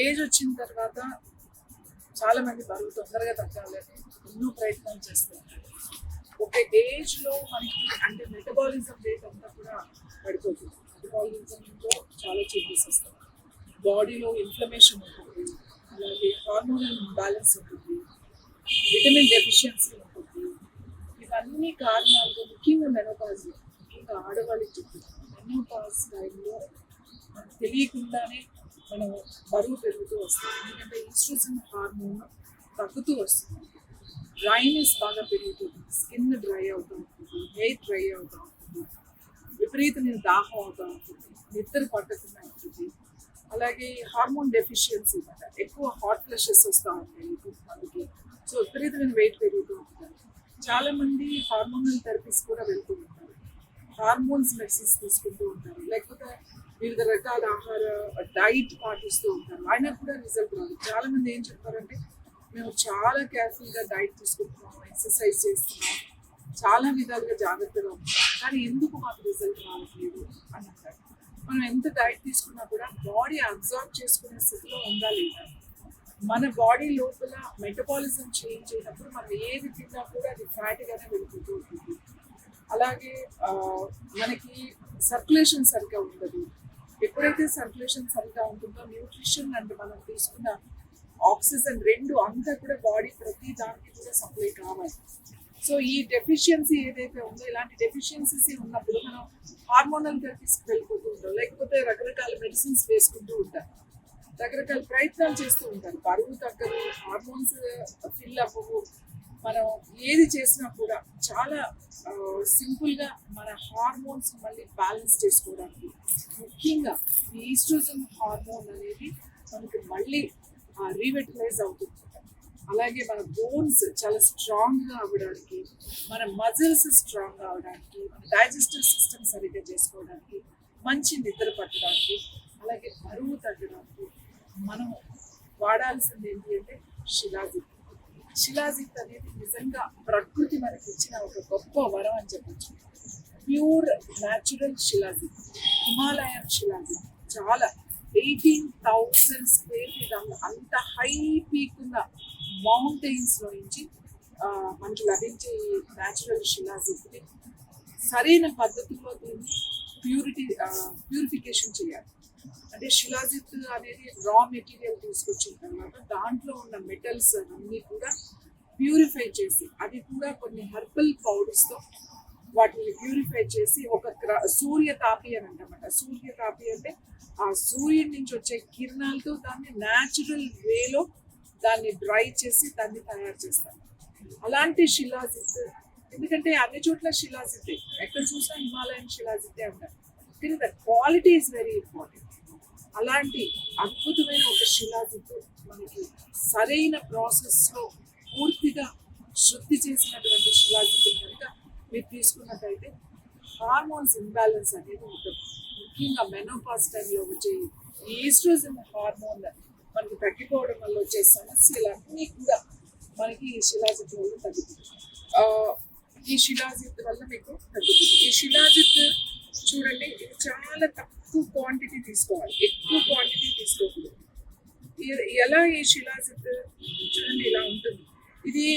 Age వచ్చిన తర్వాత చాలా మంది బరువు తొందరగా తగ్గాలని ఎన్నో ప్రయత్నాలు చేస్తారు. ఒక ఏజ్లో మనకి అంటే మెటబాలిజం రేట్ అంతా కూడా పడిపోతుంది. మెటబాలిజంలో చాలా చేంజెస్ వస్తాయి. బాడీలో ఇన్ఫ్లమేషన్ ఉంటుంది, అలాగే హార్మోనల్ ఇంబ్యాలెన్స్ ఉంటుంది, విటమిన్ డెఫిషియన్సీ ఉంటుంది. ఇవన్నీ కారణాలతో ముఖ్యంగా మెనోపాజ్, ముఖ్యంగా ఆడవాళ్ళకి చెప్తుంది. మెనోపాజ్ టైంలో మనకు తెలియకుండానే మనం బరువు పెరుగుతూ వస్తాం. ఎందుకంటే ఈస్ట్రోజన్ హార్మోన్ తగ్గుతూ వస్తుంది. డ్రైనెస్ బాగా పెరుగుతుంది, స్కిన్ డ్రై అవుతూ ఉంటుంది, హెయిర్ డ్రై అవుతూ ఉంటుంది, విపరీతమైన దాహం అవుతూ ఉంటుంది, నిద్ర పట్టకుండా ఉంటుంది. అలాగే హార్మోన్ డెఫిషియన్సీ అన్నమాట, ఎక్కువ హాట్ ఫ్లషెస్ వస్తూ ఉంటాయి కొంతమందికి. సో విపరీతమైన వెయిట్ పెరుగుతూ ఉంటారు. చాలామంది హార్మోనల్ థెరపీస్ కూడా వెళ్తూ ఉంటారు, హార్మోన్స్ మెడిసిన్స్ తీసుకుంటూ ఉంటారు, లేకపోతే వివిధ రకాల ఆహార డైట్ పాటిస్తూ ఉంటారు. అయినా కూడా రిజల్ట్ రాదు. చాలామంది ఏం చెప్తారంటే మేము చాలా కేర్ఫుల్గా డైట్ తీసుకుంటున్నాం, ఎక్సర్సైజ్ చేస్తున్నాం, చాలా విధాలుగా జాగ్రత్తగా ఉంటాం, కానీ ఎందుకు మాకు రిజల్ట్ రావట్లేదు అని అంటారు. మనం ఎంత డైట్ తీసుకున్నా కూడా బాడీ అబ్జర్వ్ చేసుకునే స్థితిలో ఉండాలి. మన బాడీ లోపల మెటబాలిజం చేంజ్ అయినప్పుడు మనం ఏది తిన్నా కూడా అది ఫ్యాట్గానే వెళ్ళిపోతూ ఉంటుంది. అలాగే మనకి సర్క్యులేషన్ సరిగ్గా ఉండదు. ఎప్పుడైతే సర్క్యులేషన్ సరిగ్గా ఉంటుందో న్యూట్రిషన్ అండ్ మనం తీసుకున్న ఆక్సిజన్ రెండు అంతా కూడా బాడీ ప్రతి దానికి కూడా సప్లై కావాలి. సో ఈ డెఫిషియన్సీ ఏదైతే ఉందో, ఇలాంటి డెఫిషియన్సీస్ ఉన్నప్పుడు మనం హార్మోనల్ థెరపీస్కి వెళ్ళిపోతూ ఉంటాం, లేకపోతే రకరకాల మెడిసిన్స్ వేసుకుంటూ ఉంటారు, రకరకాల ప్రయత్నాలు చేస్తూ ఉంటారు. బరువు తగ్గదు, హార్మోన్స్ ఫిల్ అవ్వవు. మనం ఏది చేసినా కూడా చాలా సింపుల్గా మన హార్మోన్స్ మళ్ళీ బ్యాలెన్స్ చేసుకోవడానికి, ముఖ్యంగా ఈస్ట్రోజన్ హార్మోన్ అనేది మనకి మళ్ళీ రీవెటలైజ్ అవుతుంది. అలాగే మన బోన్స్ చాలా స్ట్రాంగ్గా అవ్వడానికి, మన మజిల్స్ స్ట్రాంగ్గా అవ్వడానికి, మన డైజెస్టివ్ సిస్టమ్ సరిగ్గా చేసుకోవడానికి, మంచి నిద్ర పట్టడానికి, అలాగే బరువు తగ్గడానికి మనం వాడాల్సింది ఏంటి అంటే శిలాజిత్. శిలాజిత్ అనేది నిజంగా ప్రకృతి మనకి ఇచ్చిన ఒక గొప్ప వరం అని చెప్పచ్చు. Pure natural shilajit, Himalayan shilajit, చాలా 18,000 స్క్వేర్ ఫీట్ అంత హై పీక్ ఉన్న మౌంటైన్స్లో నుంచి మనకి లభించే న్యాచురల్ శిలాజిత్ని సరైన పద్ధతిలో దీన్ని ప్యూరిఫికేషన్ చేయాలి. అంటే శిలాజిత్ అనేది రా మెటీరియల్ తీసుకొచ్చిన తర్వాత దాంట్లో ఉన్న మెటల్స్ అన్నీ కూడా ప్యూరిఫై చేసి, అది కూడా కొన్ని హెర్బల్ పౌడర్స్తో వాటిని ప్యూరిఫై చేసి ఒక సూర్యతాపి అని అంటామట. సూర్యతాపి అంటే ఆ సూర్యుడి నుంచి వచ్చే కిరణాలతో దాన్ని న్యాచురల్ వేలో దాన్ని డ్రై చేసి దాన్ని తయారు చేస్తారు. అలాంటి శిలాజిత్, ఎందుకంటే అన్ని చోట్ల శిలాజిత్, ఎక్కడ చూసినా హిమాలయన్ శిలాజితే అంటారు, కానీ the quality is very important. అలాంటి అద్భుతమైన ఒక శిలాజిత్ మనకి సరైన ప్రాసెస్లో పూర్తిగా శుద్ధి చేసినటువంటి శిలాజిత్ కనుక మీరు తీసుకున్నట్టయితే హార్మోన్స్ ఇంబ్యాలెన్స్ అనేది ఉంటుంది. ముఖ్యంగా మెనోపాజ్ టైంలో వచ్చే ఈస్ట్రోజన్ హార్మోన్ మనకి తగ్గిపోవడం వల్ల వచ్చే సమస్యలన్నీ కూడా మనకి ఈ శిలాజిత్ వల్ల తగ్గుతుంది. ఈ శిలాజిత్ వల్ల మీకు తగ్గుతుంది. ఈ శిలాజిత్ చూడండి, ఇది చాలా తక్కువ క్వాంటిటీ తీసుకోవాలి, ఎక్కువ క్వాంటిటీ తీసుకోకూడదు. ఎలా ఈ శిలాజిత్ చూడండి ఇలా ఉంటుంది. ఇది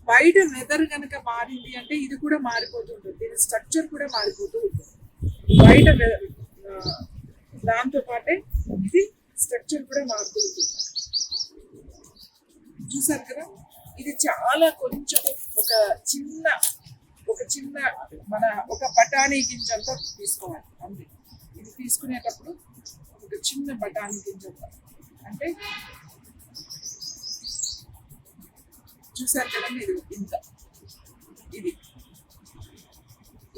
బయట వెదర్ కనుక మారింది అంటే ఇది కూడా మారిపోతూ ఉంటుంది, దీని స్ట్రక్చర్ కూడా మారిపోతూ ఉంటుంది. బయట దాంతో పాటే ఇది స్ట్రక్చర్ కూడా మారుతూ ఉంటుంది. చూసారు కదా, ఇది చాలా కొంచెం ఒక చిన్న మన ఒక బఠానీ గింజంతా తీసుకోవాలి అంతే. ఇది తీసుకునేటప్పుడు ఒక చిన్న బఠానీ గింజంతా, అంటే చూసారు కదా మీరు,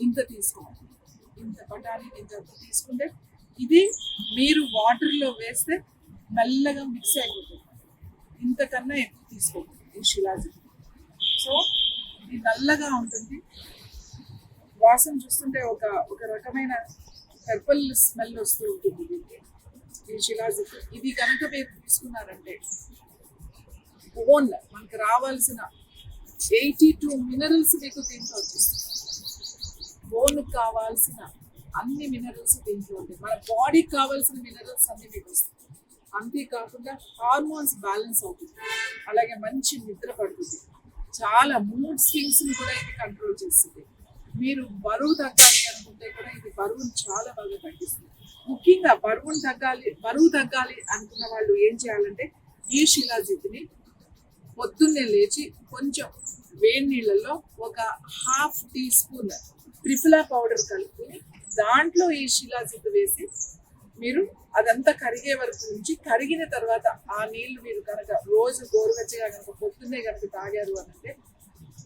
ఇంత తీసుకోవాలి. ఇంత బఠానీ గింజంతా తీసుకుంటే ఇది మీరు వాటర్లో వేస్తే మెల్లగా మిక్స్ అయిపోతుంది. ఇంతకన్నా ఎక్కువ తీసుకోవాలి ఈ శిలాజిత్. సో ఇది నల్లగా ఉంటుంది, వాసన చూస్తుంటే ఒక రకమైన హెర్బల్ స్మెల్ వస్తూ ఉంటుంది దీనికి, ఈ శిలాజిత్. ఇది కనుక మీరు తీసుకున్నారంటే బోన్ మనకు రావాల్సిన 82 మినరల్స్ మీకు దీంట్లో వచ్చేస్తాయి. బోన్కి కావాల్సిన అన్ని మినరల్స్ దీంట్లో ఉంటాయి. మన బాడీకి కావాల్సిన మినరల్స్ అన్ని మీకు వస్తాయి. అంతేకాకుండా హార్మోన్స్ బ్యాలెన్స్ అవుతుంది, అలాగే మంచి నిద్ర పడుతుంది, చాలా మూడ్ స్వింగ్స్ని కూడా ఇది కంట్రోల్ చేస్తుంది. మీరు బరువు తగ్గాలి అనుకుంటే కూడా ఇది బరువును చాలా బాగా తగ్గిస్తుంది. ముఖ్యంగా బరువు తగ్గాలి అనుకున్న వాళ్ళు ఏం చేయాలంటే ఈ శిలాజిత్తుని పొద్దున్నే లేచి కొంచెం వేడి నీళ్ళల్లో ఒక ½ టీ స్పూన్ త్రిఫలా పౌడర్ కలుపుకొని దాంట్లో ఈ శిలాజిత్తు వేసి మీరు అదంతా కరిగే వరకు నుంచి కరిగిన తర్వాత ఆ నీళ్లు మీరు కనుక రోజు గోరువెచ్చగా కనుక పొద్దున్నే కనుక తాగారు అంటే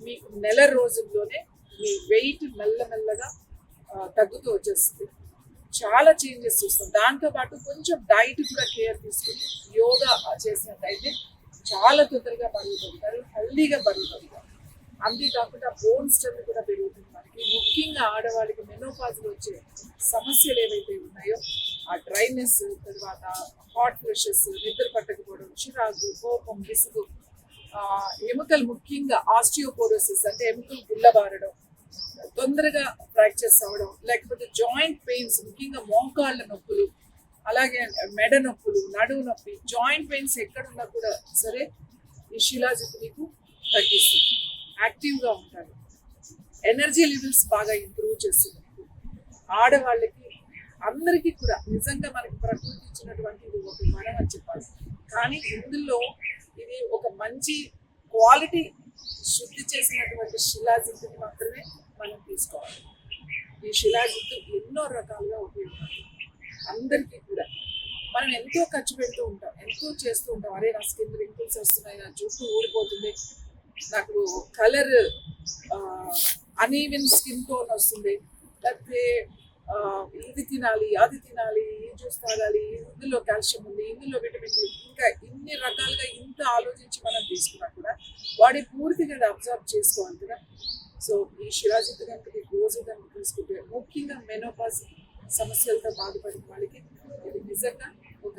మీకు నెల రోజుల్లోనే మీ వెయిట్ మెల్లమెల్లగా తగ్గుతూ వచ్చేస్తుంది. చాలా చేంజెస్ చూస్తాం. దాంతోపాటు కొంచెం డైట్ కూడా కేర్ తీసుకుని యోగా చేసినట్టయితే చాలా తొందరగా బరువు తగ్గుతారు, హెల్దీగా బరువు తగ్గుతారు. అంతేకాకుండా బోన్ స్ట్రెంత్ కూడా పెరుగుతుంది. మనకి ముఖ్యంగా ఆడవాళ్ళకి మెనోపాజ్లో వచ్చే సమస్యలు ఏవైతే ఉన్నాయో ఆ డ్రైనెస్, తర్వాత హాట్ ఫ్లషెస్, నిద్ర పట్టకపోవడం, చిరాకు, కోపం, విసుగు, ఎముకలు ముఖ్యంగా ఆస్టియోపోరోసిస్ అంటే ఎముకలు గుల్లబారడం, తొందరగా ఫ్రాక్చర్స్ అవ్వడం, లేకపోతే జాయింట్ పెయిన్స్ ముఖ్యంగా మోకాళ్ళ నొప్పులు, అలాగే మెడ నొప్పులు, నడువు నొప్పి, జాయింట్ పెయిన్స్ ఎక్కడున్నా కూడా సరే ఈ శిలాజిత్ మీకు తగ్గిస్తుంది. యాక్టివ్గా ఉంటారు, ఎనర్జీ లెవెల్స్ బాగా ఇంప్రూవ్ చేస్తుంది. ఆడవాళ్ళకి అందరికీ కూడా నిజంగా మనకి ప్రకృతి ఇచ్చినటువంటి ఇది ఒక వరం అని చెప్పాలి. కానీ ఇందులో ఇది ఒక మంచి క్వాలిటీ శుద్ధి చేసినటువంటి శిలాజిత్తుని మాత్రమే మనం తీసుకోవాలి. ఈ శిలాజిత్తు ఎన్నో రకాలుగా ఉపయోగపడుతుంది అందరికీ కూడా. మనం ఎంతో ఖర్చు పెడుతూ ఉంటాం, ఎంతో చేస్తూ ఉంటాం. అరే నా స్కిన్ రింకిల్స్ వస్తున్నాయి, నా జుట్టు ఊడిపోతుంది, నాకు కలర్ అనీవెన్ స్కిన్ టోన్ వస్తుంది, లేకపోతే ఇది తినాలి, అది తినాలి, ఈ జ్యూస్ తాగాలి, ఇందులో కాల్షియం ఉంది, ఇందులో విటమిన్ డి, ఇంకా ఇన్ని రకాలుగా ఇంత ఆలోచించి మనం తీసుకున్నా కూడా బాడీ పూర్తిగా అబ్జర్వ్ చేసుకోవాలి కదా. సో ఈ శిలాజిత్తు కనుక రోజు కనుక తీసుకుంటే ముఖ్యంగా మెనోపాజ్ సమస్యలతో బాధపడిన వాళ్ళకి ఇది నిజంగా ఒక